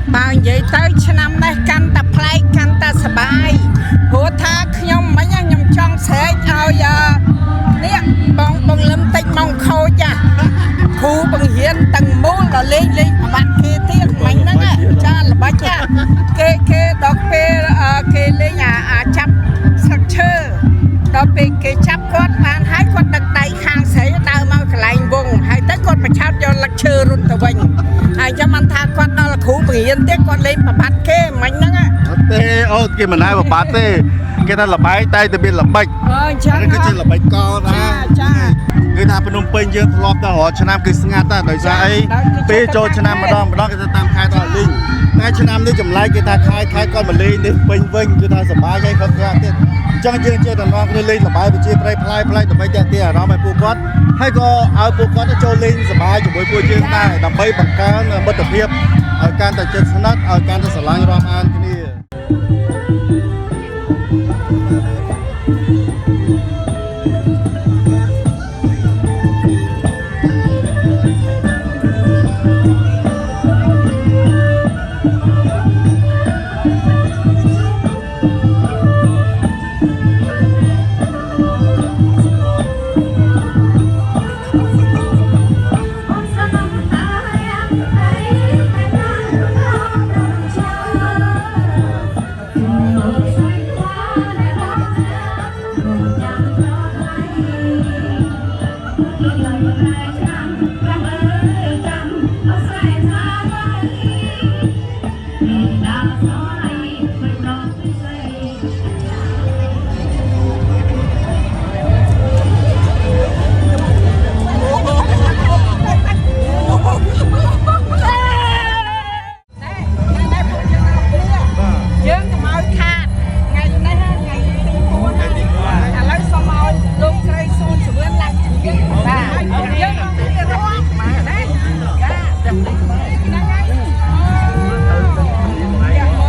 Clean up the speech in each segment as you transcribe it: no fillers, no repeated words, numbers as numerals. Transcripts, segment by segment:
bao vậy tới năm nay canh ta play canh ta sờ bài của tha nhom mấy nhom trong sẽ ao giờ nè bong lâm tịch mong khôi cha khu bằng hiến tầng mũ là lên bạn kia tiếc mình đó cha là bác cha kê đọc kê lên nhà chắp sắc chơ đọc kê chắp quát bàn hai quát đặc tay khang sấy tao mau cái lạnh vùng hai tới quát mà chắp cho lắc chơ luôn tao bình ai cho mình tha quát đó là khu bằng hiến tiếc quát lên mà bắt kê mình đó tê ô kia mình hai mà bắt tê cái đó là bái tay từ bên là bạch cái trên là bạch co ra người taเป็นนมเป็นเยอะทะเลาะกันหัวชนะคือสงัดแต่โดยใช่ปีโจชนะมาดองก็จะตามคายตอนลิงนายชนะนี่จำไรคือตาคายก้อนมาลีนี่เป็นเว้งคือตาสบายใช่ครับครับเนี่ยจังเจอเจอแต่น้องก็เลยสบายไปเจี๊ยบพลายแต่ไม่เตี้ยเราไม่ปูก้อนให้ก็เอาปูก้อนโจลิงสบายอยู่บนปูเจี๊ยบได้ดับใบบังการบัตรเพียบการแต่เจ็ดสนัดการแต่สลายรอมอันนี่ม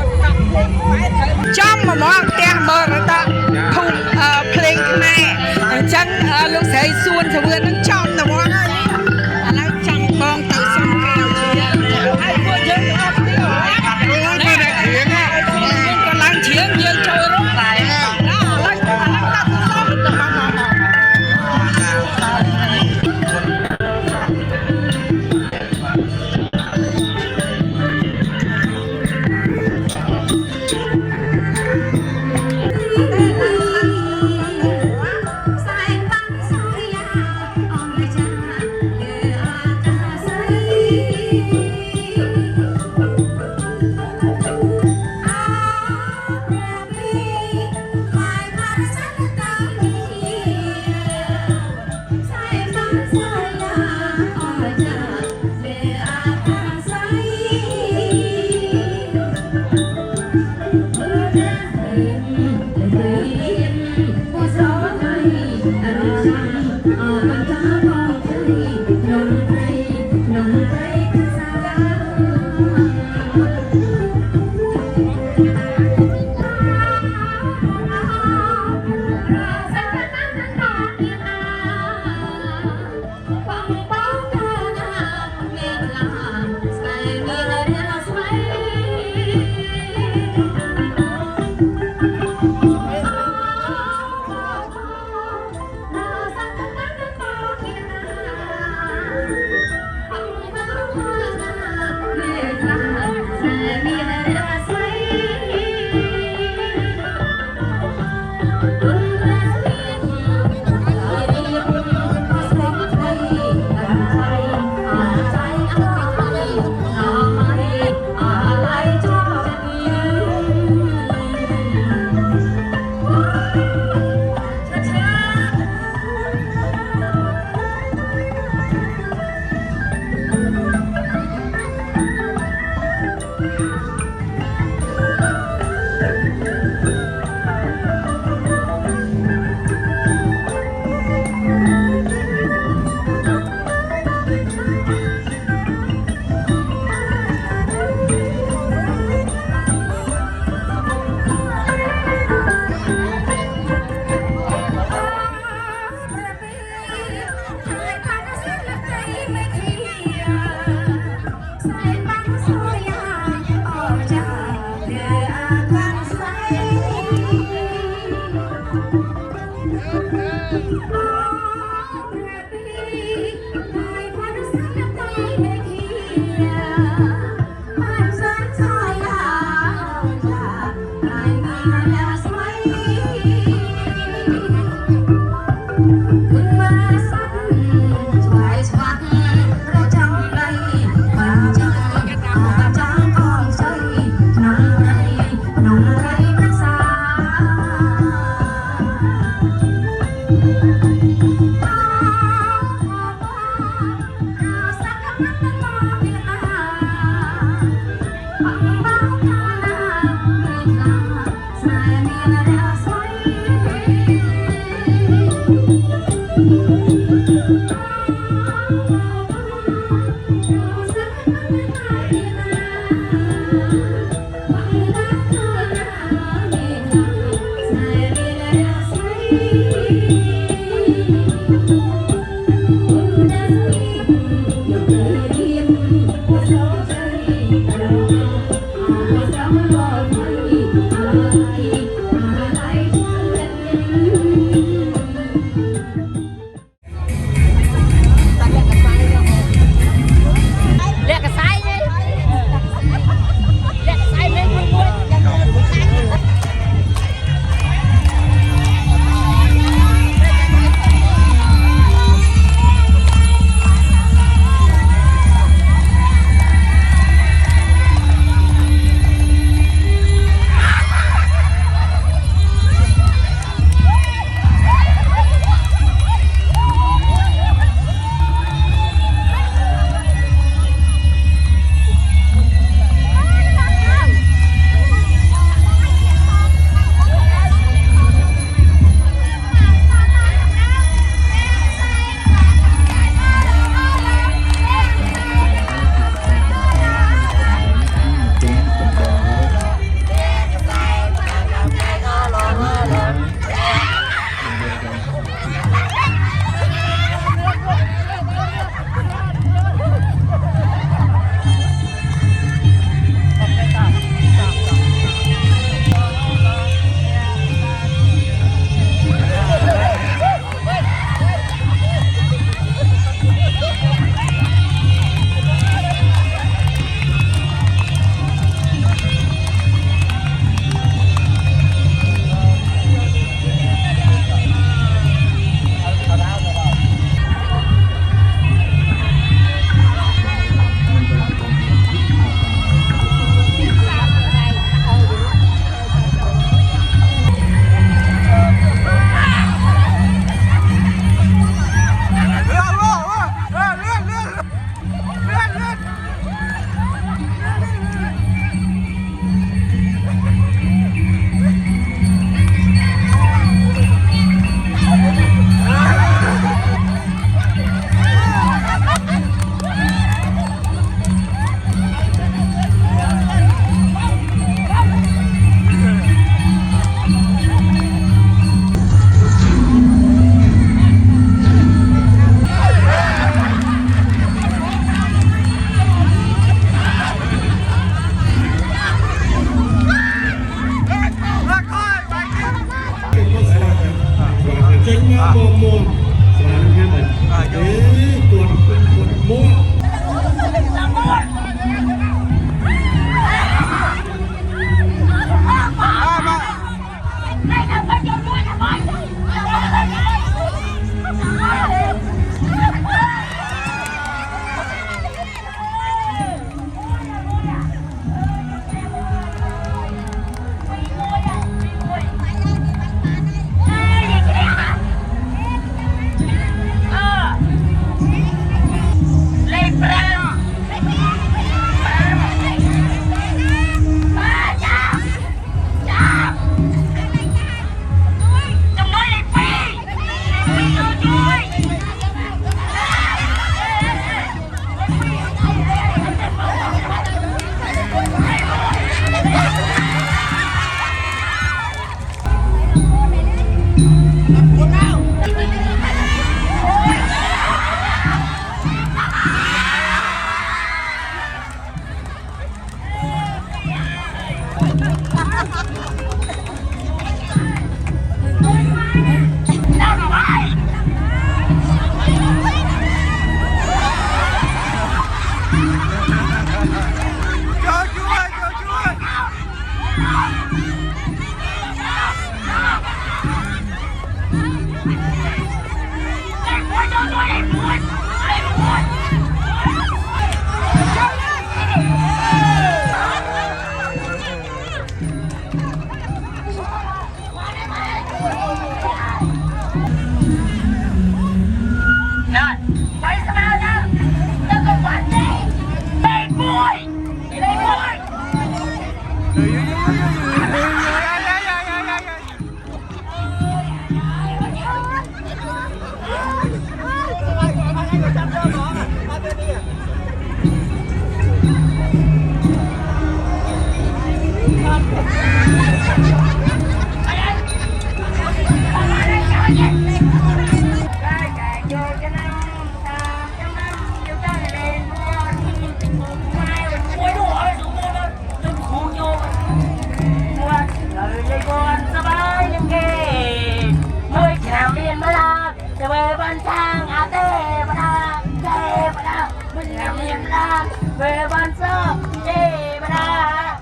về ban sơ chê bà đà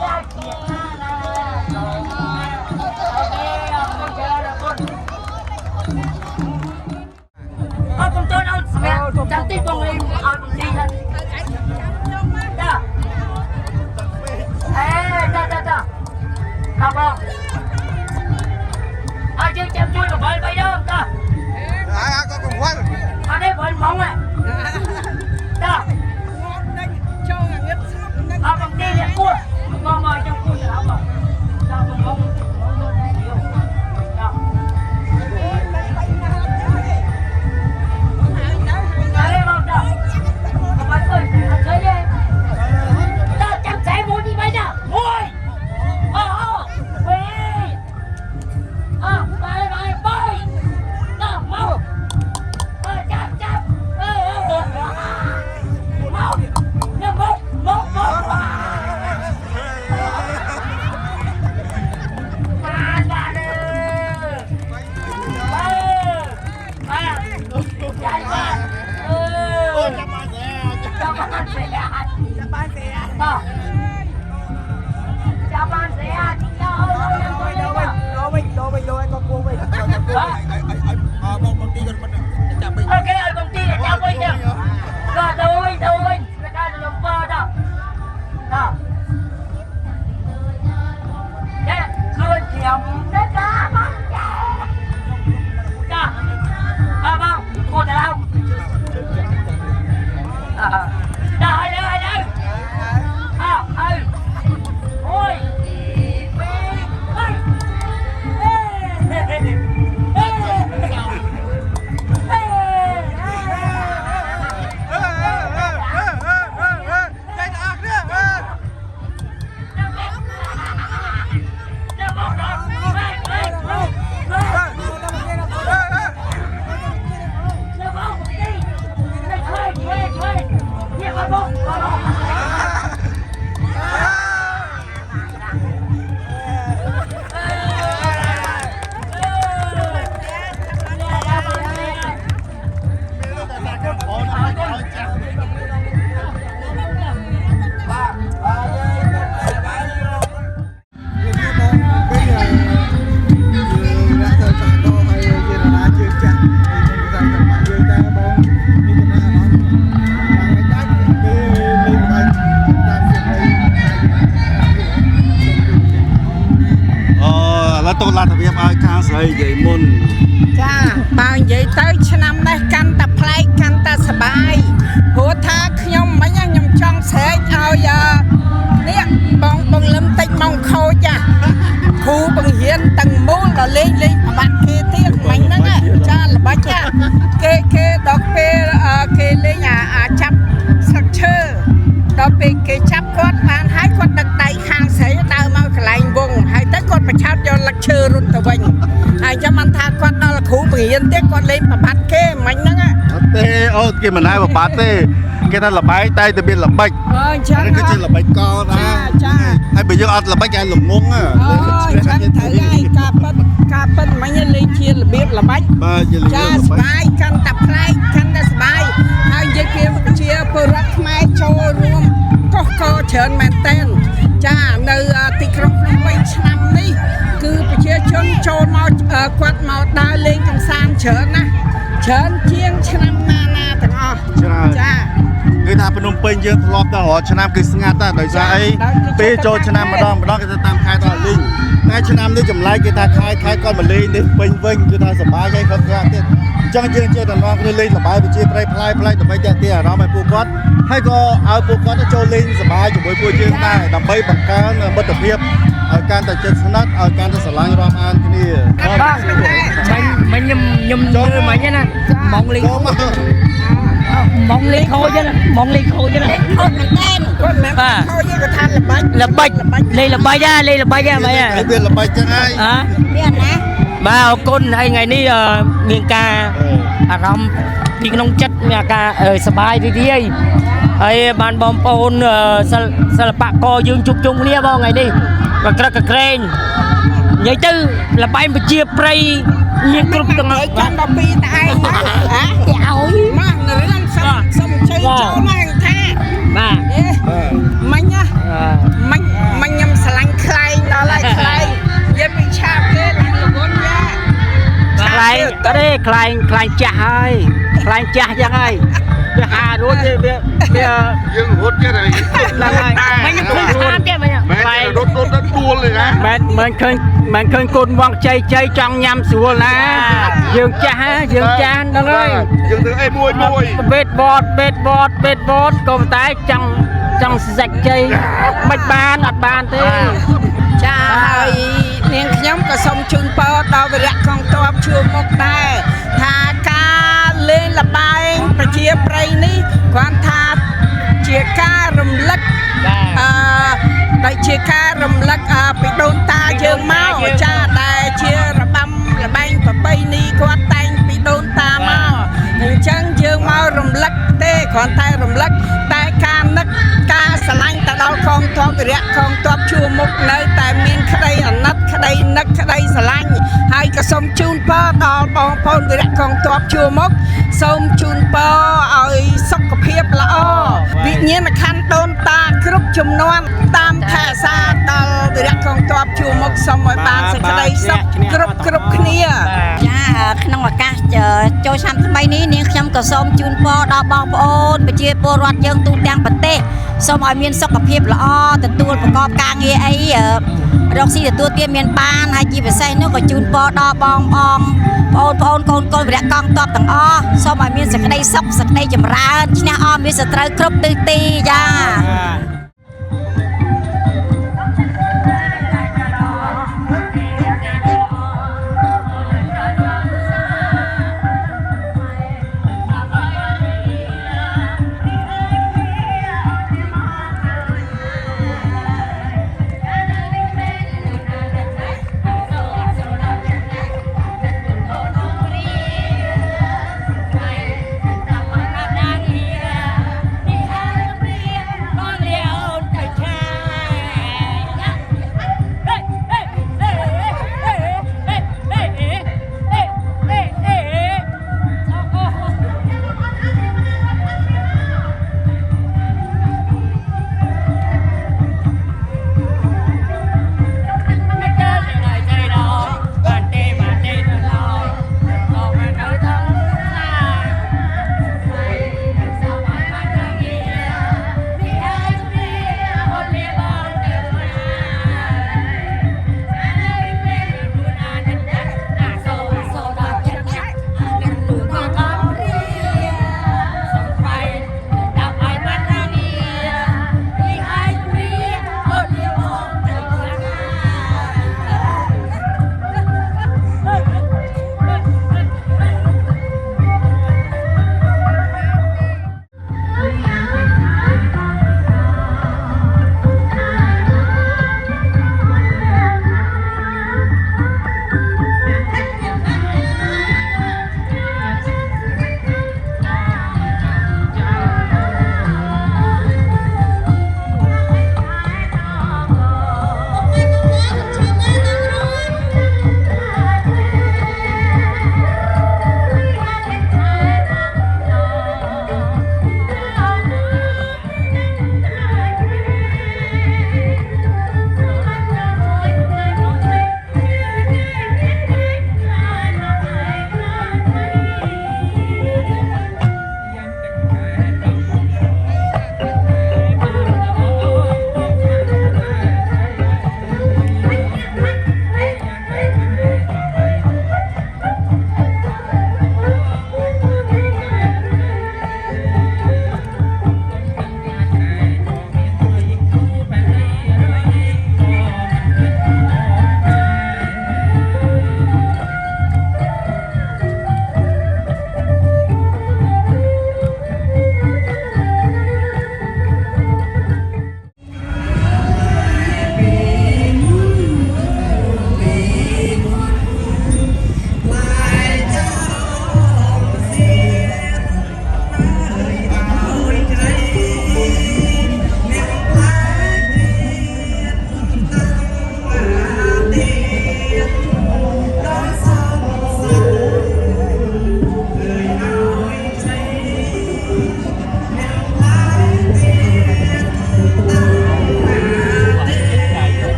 ra kia là ok không chờ được con tôi đâu mẹ chẳng tin con lên con đi thôi đó đó không không chứ chém chui được bay đâu đó có cùng quay ở đây vẫn bóng này đó bằng kia là cua con mời trong cua là không rồi đâu con không tôi là tập ai ca sấy vậy môn cha bao vậy tới năm nay căn tập play căn ta sờ bàiหัวท่าขยมไม่ยังยมจ้องเสยเอาอย่าเนี่ยบองลืมติดมองเขาจ้ะครูบังเฮียนตั้งมูลเราเล่นบัตรเคที่มันนั่นแหละจ้าละบัตรจ้ะเคดอกเปเคเล่นจับสักเชื่อดอกเปเคจับกดผ่านหายกดดักไตข้างเสยดาวมาขลายวงหายแต่กดประชาชนลักเชื่อรุ่นตะวันหายจะมันทากดนั่นละครูบังเฮียนเด็กกดเล่นบัตรเคมันนั่นแหละ ទេអូគេមិនហើយបបាត់ទេគេថាលបែងតែតែមានល្បិច ចឹង អានេះគឺជាល្បិចកណា ចា ហើយបើយើងអត់ល្បិចគេល្ងង ចឹងត្រូវហើយការប៉ិនមិញលេងជារបៀបល្បាច់ បាទយើងលេង ចា ល្ ស បិច បាយកាន់តែប្លែកកាន់តែសបាយហើយនិយាយពីប្រជាពលរដ្ឋខ្មែរចូលរួមកុសកច្រើនមែនតើចានៅទីក្រុងភ្នំពេញឆ្នាំនេះគឺប្រជាជនចូលមកគាត់មកដើរលេងកម្សាន្តច្រើនណាស់ច្រើនជាងឆ្នាំណាទាំងអស់ ច្រើន ចា គឺថាភ្នំពេញយើងធ្លាប់តែរាល់ឆ្នាំគឺស្ងាត់តែដោយសារអីពេលចូលឆ្នាំម្ដងគេទៅតាមខែដល់លេងតែឆ្នាំនេះចម្លែកគេថាខែគាត់មកលេងនេះពេញវិញគឺថាសប្បាយហើយគាត់ខ្លះទៀតអញ្ចឹងយើងចេះតែនាំគ្នាលេងសប្បាយប្រជាប្រិយផ្លែដើម្បីទាក់ទាញអារម្មណ៍ឲ្យពួកគាត់ហើយក៏ឲ្យពួកគាត់ទៅចូលលេងសប្បាយជាមួយពួកយើងដែរដើម្បីបង្កើនមិត្តភាពឲ្យកាន់តែជិតស្និទ្ធឲ្យកាន់តែស្រឡាញ់រាប់អានគ្នា បងមិញខ្ញុំលើមិញណាម៉ងលេង ចូលមក ម៉ងលេងខូចណាម៉ងលេងខូចណា អត់មែនតែគាត់មិនខូចទេគាត់ថាល្បាច់ ល្បិចលេងល្បិចហ่าលេងល្បិចហ่าមិញ ហើយវាល្បិចចឹងហើយ ហ៎ មានណា បាទអរគុណហើយថ្ងៃនេះមានការអារម្មណ៍ពីក្នុងចិត្តមានការសប្បាយរីករាយហើយបានបងប្អូនសិល្បករយើងជួបជុំគ្នាបងថ្ងៃនេះក៏ក្រឹកកក្រែងនិយាយទៅលបែងប្រជាប្រិយមានគ្រប់ទាំង ឲ្យចាំដល់ពីតែឯងហ៎គេឲ្យមករឿងសុំជ័យចូលមកថា បាទ មិញណាមិញខ្ញុំស្រឡាញ់ខ្លែងដល់ហើយខ្លែងនិយាយពីឆាបគេឡើងលវនយ៉ា ខ្លែងក៏ទេខ្លែងចាស់ហើយខ្លែងចាស់ចឹងហើយវាហារួចវា យើងរត់ទៀតហើយ ឡើងហើយមិនខ្ញុំឃើញស្អាតទេមិញ ខ្លែងរត់ដល់ដួលเลยណា មិនឃើញកូនវងចៃចង់ញ៉ាំស្រួលណាយើងចាស់យើងចាស់ដល់ហើយ យើងធ្វើអីមួយ បេតបតក៏តែចង់សាច់ជ័យមិនបានអត់បានទេ ចាហើយនាងខ្ញុំក៏សូមជូនពរដល់វីរៈកងទ័ពជួរមុខដែរថាការលេងល្បែងប្រជាប្រិយនេះគាត់ថាជាការរំលឹកដែលជាការរំលឹកពីដូនតាយើងមកចាដែលជារបាំល្បែងប្រពៃណីគាត់តែងពីដូនតាមកអញ្ចឹងយើងមករំលឹកទេគ្រាន់តែរំលឹកតែការនឹកការស្រឡាញ់ទៅដល់កងទ័ពវីរៈកងទ័ពជួរមុខនៅតែមានក្តីអាណិតក្តីនឹកក្តីស្រឡាញ់ហើយក៏សូមជូនពរដល់បងប្អូនវីរៈកងទ័ពជួរមុខសូមជូនពរឲ្យសុខភាពល្អវិញ្ញាណក្ខន្ធដូនតាគ្រប់ជំនាន់តាមថែសាដល់វីរៈកងទ័ពជួរមុខសូមឲ្យបានសេចក្តីសុខគ្រប់គ្នា ចាក្នុងឱកាសចូលឆ្នាំថ្មីនេះនាងខ្ញុំក៏សូមជូនពរដល់បងប្អូនប្រជាពលរដ្ឋយើងទូទាំងប្រទេសសូមឲ្យមានសុខភាពល្អទទួលប្រកបការងារអីរកស៊ីទទួលទានមានបានហើយជាពិសេសនោះក៏ជូនពរដល់បងប្អូនកូនវីរៈកងទ័ពទាំងអស់សូមឲ្យមានសេចក្តីសុខសេចក្តីចម្រើនឈ្នះអស់មានសត្រូវគ្រប់ទិសទីចា Hãy subscribe cho kênh Ghiền Mì Gõ để không bỏ lỡ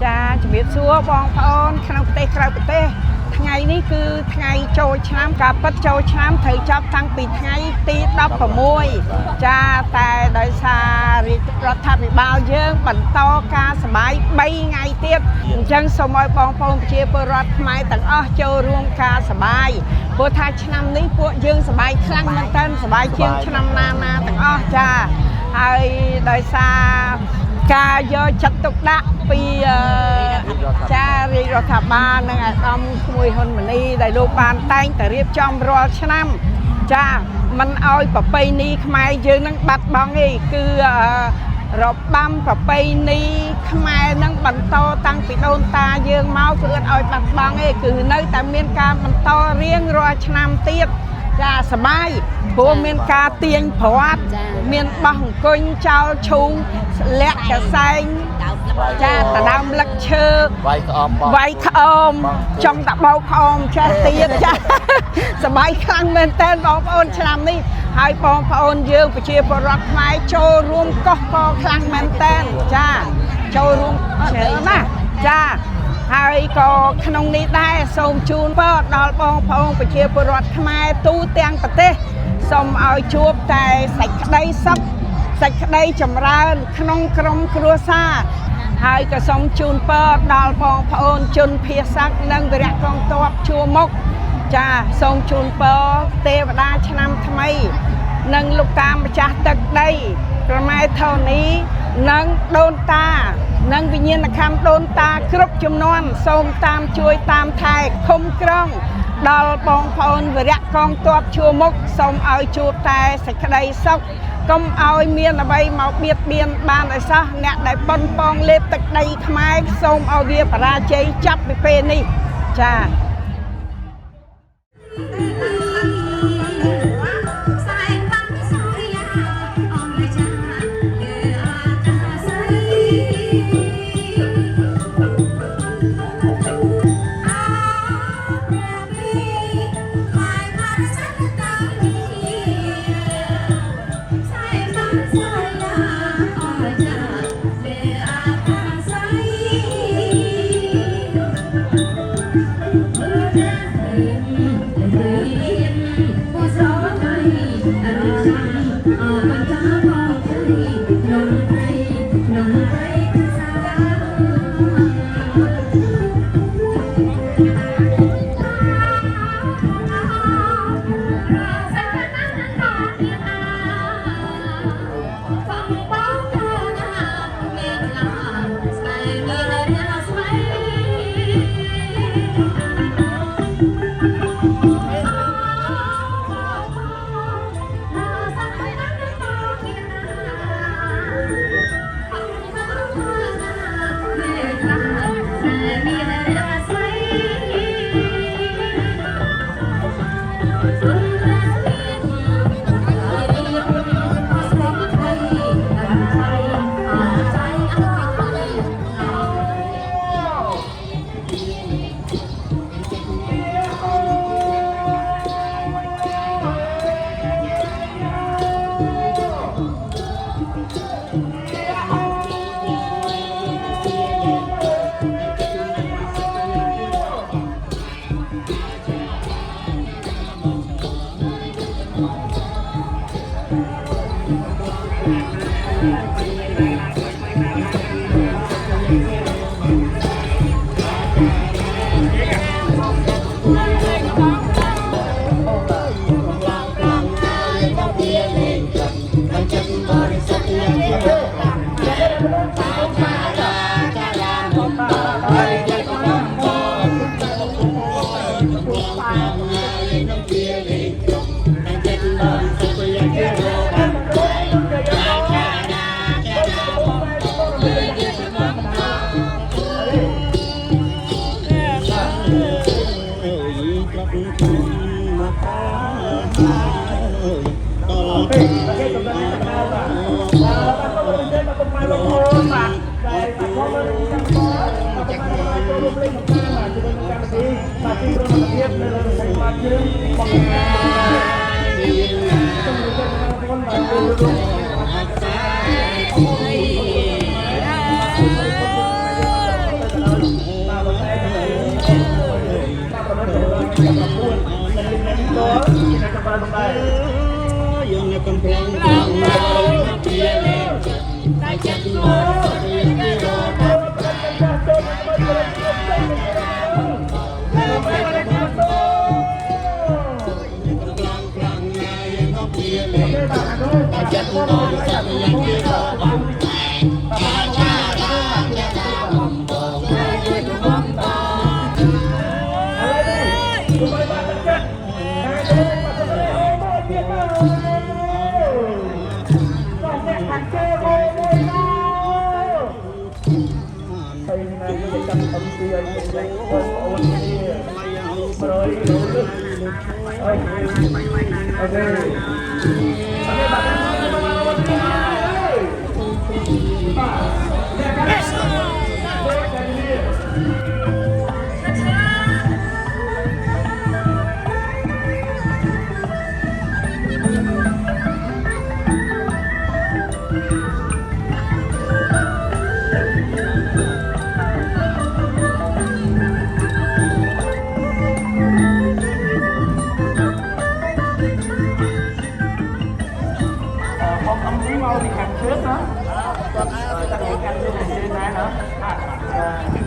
ចាជំរាបសួរបងប្អូនក្នុងប្រទេសក្រៅប្រទេសថ្ងៃនេះគឺថ្ងៃចូលឆ្នាំការពិតចូលឆ្នាំត្រូវចាប់តាំងពីថ្ងៃទី16ចាតែដោយសាររាជរដ្ឋាភិបាលយើងបន្តការសប្បាយ3ថ្ងៃទៀតអញ្ចឹងសូមឲ្យបងប្អូនប្រជាពលរដ្ឋខ្មែរទាំងអស់ចូលរួមការសប្បាយព្រោះថាឆ្នាំនេះពួកយើងសប្បាយខ្លាំងមែនទែនសប្បាយជាងឆ្នាំណាទាំងអស់ចាហើយដោយសារការយកចិត្តទុកដាក់ពីចារាជរដ្ឋាភិបាលនិងអាដាមក្មួយហ៊ុនម៉ាណីដែលលោកបានតែងតែរៀបចំរាល់ឆ្នាំចាមិនឲ្យប្រពៃណីខ្មែរយើងនឹងបាត់បង់ទេគឺរបាំប្រពៃណីខ្មែរនឹងបន្តតាំងពីដូនតាយើងមកគឺអត់ឲ្យបាត់បង់ទេគឺនៅតែមានការបន្តរៀងរាល់ឆ្នាំទៀតចាសប្បាយព្រោះមានការទាញព្រាត់មានបោះអង្គុញចោលឈូងលាក់កសែងចាតដើមលឹកឈើវាយក្អមចង់តបោកក្អមចេះទៀតចាសប្បាយខ្លាំងមែនតើបងប្អូនឆ្នាំនេះហើយបងប្អូនយើងប្រជាពលរដ្ឋខ្មែរចូលរួមកោះកខ្លាំងមែនតើចាចូលរួមច្រើនណាស់ចាហើយក៏ក្នុងនេះដែរសូមជូនពរដល់បងប្អូនប្រជាពលរដ្ឋខ្មែរទូទាំងប្រទេសសូមឲ្យជួបតែសេចក្តីសុខសេចក្តីចម្រើនក្នុងក្រុមគ្រួសារហើយក៏សូមជូនពរដល់បងប្អូនជនភៀសសាច់និងវីរៈកងទ័ពជួរមុខចាសូមជូនពរទេវតាឆ្នាំថ្មីនិងលោកតាម្ចាស់ទឹកដីក្រម៉ែធរណីនិងដូនតានិងវិញ្ញាណក្ខន្ធដូនតាគ្រប់ចំនួនសូមតាមជួយតាមថែឃុំក្រងដល់បងប្អូនវីរៈកងទ័ពជួរមុខសូមឲ្យជួបតែសេចក្តីសុខកុំឲ្យមានអ្វីមកបៀតបៀនបានឲ្យសោះអ្នកដែលប៉ុនប៉ងលេបទឹកដីខ្មែរសូមឲ្យវាបរាជ័យចាប់ពីពេលនេះចា អ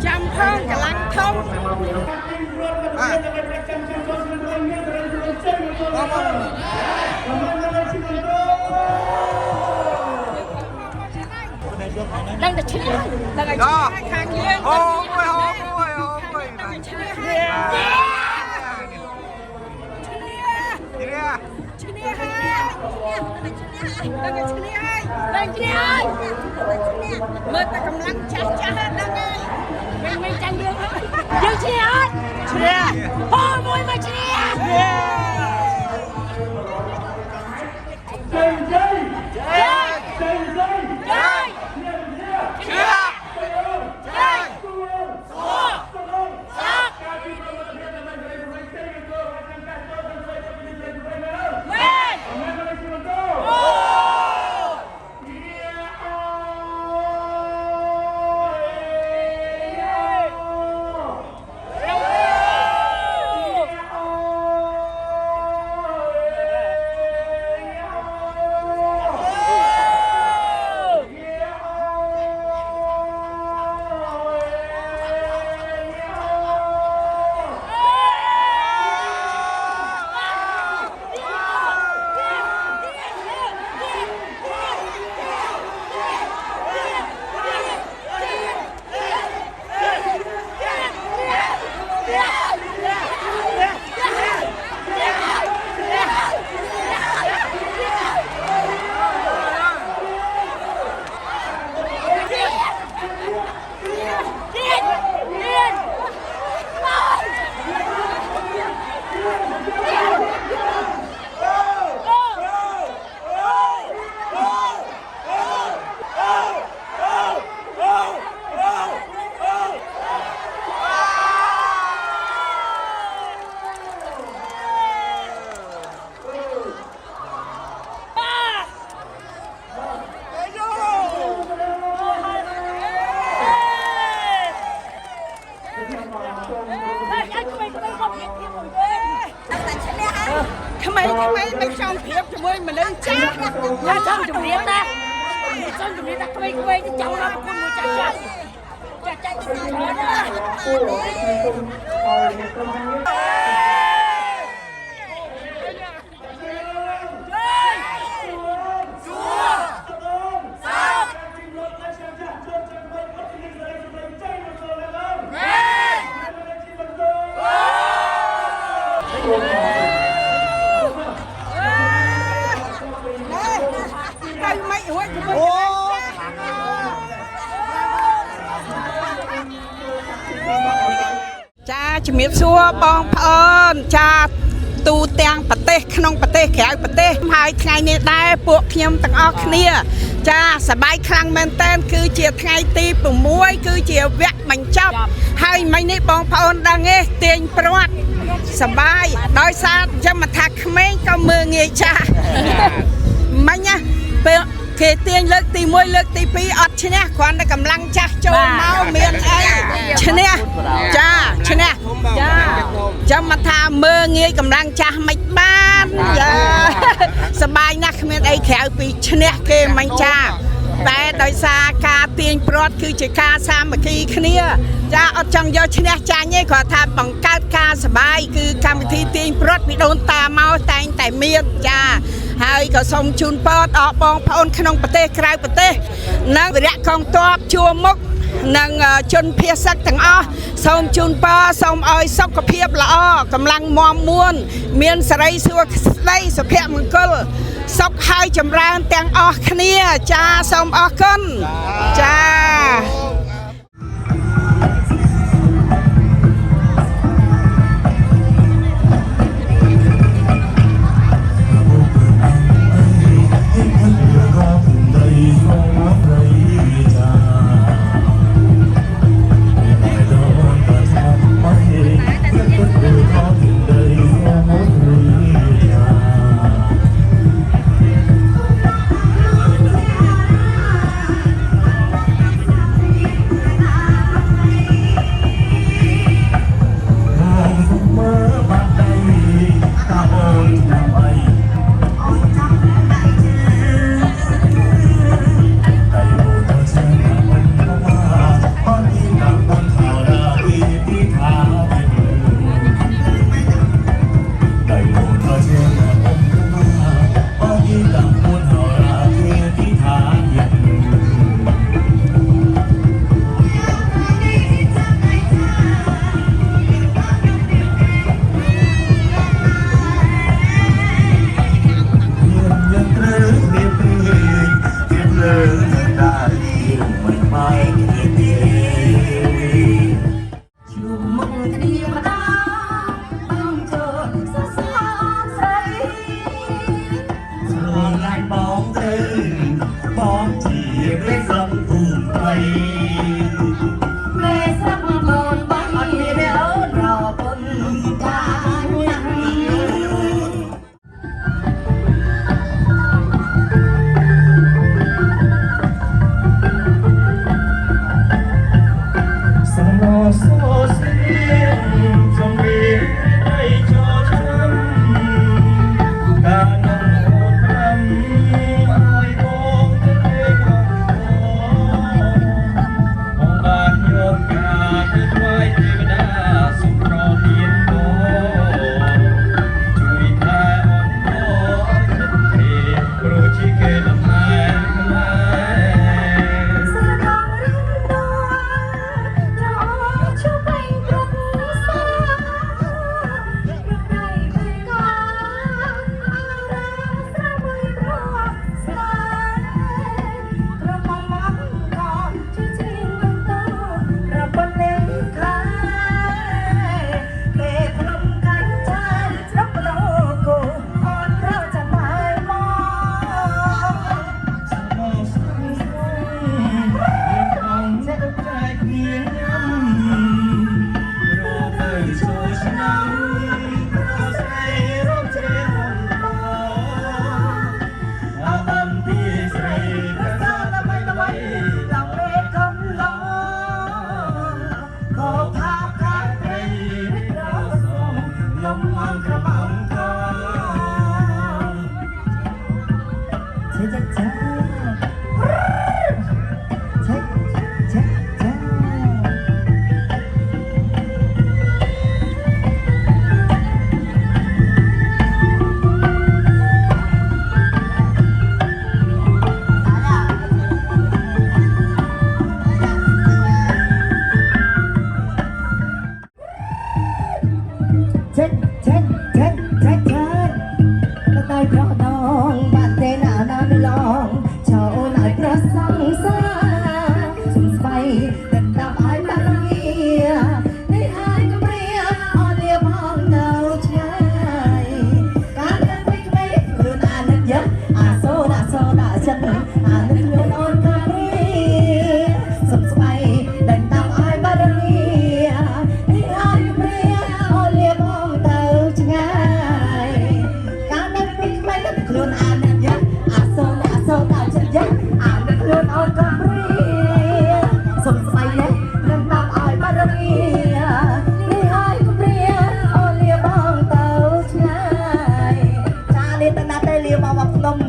ចាំផងកលាំងធំ ដឹងតែឈ្នះ ដល់ឲ្យខាងយើងហូឈ្នះហើយមើលតែកម្លាំងចាស់ចាស់ហ្នឹងហើយមិនចាញ់យើងហើយយើងឈ្នះអត់ឈ្នះហូមួយមកឈ្នះ ថ្មីមិនចង់ព្រៀបជាមួយមនុស្សចាស់ខ្ញុំចង់ជំរាបណាចង់ជំរាបថាក្មេងៗទៅចង់ដល់ប្រគុណមួយចាស់ចាស់ទៅច្រើន ជំរាបសួរបងប្អូនចាទូទាំងប្រទេសក្នុងប្រទេសក្រៅប្រទេសហើយថ្ងៃនេះដែរពួកខ្ញុំទាំងអស់គ្នាចាសប្បាយខ្លាំងមែនតើគឺជាថ្ងៃទី6គឺជាវគ្គបញ្ចប់ហើយមិញនេះបងប្អូនដឹងទេទាញព្រាត់សប្បាយដោយសារចាំមកថាក្មេងក៏មើងងាយចាស់មិញណាពេលគេទាញលើកទី1លើកទី2អត់ឈ្នះគ្រាន់តែកម្លាំងចាស់ចូលមកមានអីឈ្នះចាឈ្នះចាចាំមកថាមើងងាយកម្លាំងចាស់មិនបានចាសប្បាយណាស់គ្មានអីក្រៅពីឈ្នះគេមិនចាតែដោយសារការទាញព្រាត់គឺជាការសាមគ្គីគ្នាចាអត់ចង់យកឈ្នះចាញ់ទេគាត់ថាបង្កើតការសប្បាយគឺកម្មវិធីទាញព្រាត់ពីដូនតាមកតែងតែមានចាហើយក៏សូមជូនពរដល់បងប្អូនក្នុងប្រទេសក្រៅប្រទេសនិងវិរៈកងទ័ពជួរមុខនិងជនភៀសសឹកទាំងអស់សូមជូនពរសូមឲ្យសុខភាពល្អកម្លាំងមាំមួនមានសិរីសួស្តីសុភមង្គលសុខហើយចម្រើនទាំងអស់គ្នាចាសូមអរគុណចា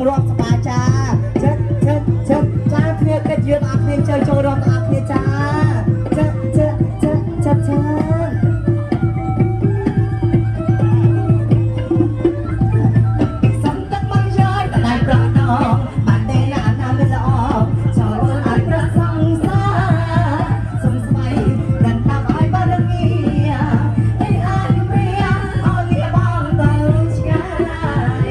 រំសប្បាយចាចិត្តចាគ្នាកិច្ចយើងអត់គ្នាចូលរំអត់គ្នាចាចិត្តសំទឹកមកយាយតែប្រណងបានតែណាណាមិនល្អចូលអត់ប្រសងសាសុំស្បៃdanតាមឲ្យបារមីឯអាចព្រាអស់នេះបងទៅឆ្ងាយ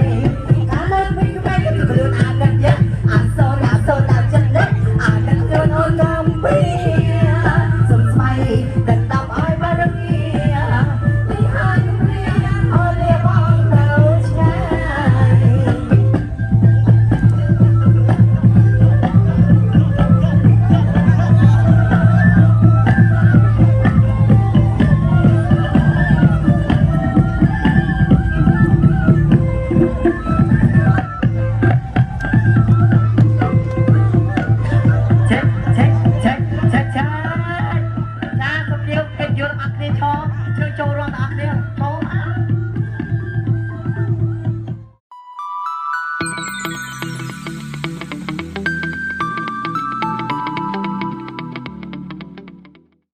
កាលមកវិញទៅខ្លួនអាកាត់យ៉ាអាសូនតាមចិត្តនេះអាកាត់ខ្លួនអូនកំពីសុំស្បៃdanតាមឲ្យបារមីឯអាចព្រាអស់នេះបងទៅឆ្ងាយ ចាសុំយកកិច្ចយល់អត់គ្នាឈរជួយចូលរួមដល់អត់គ្នាបង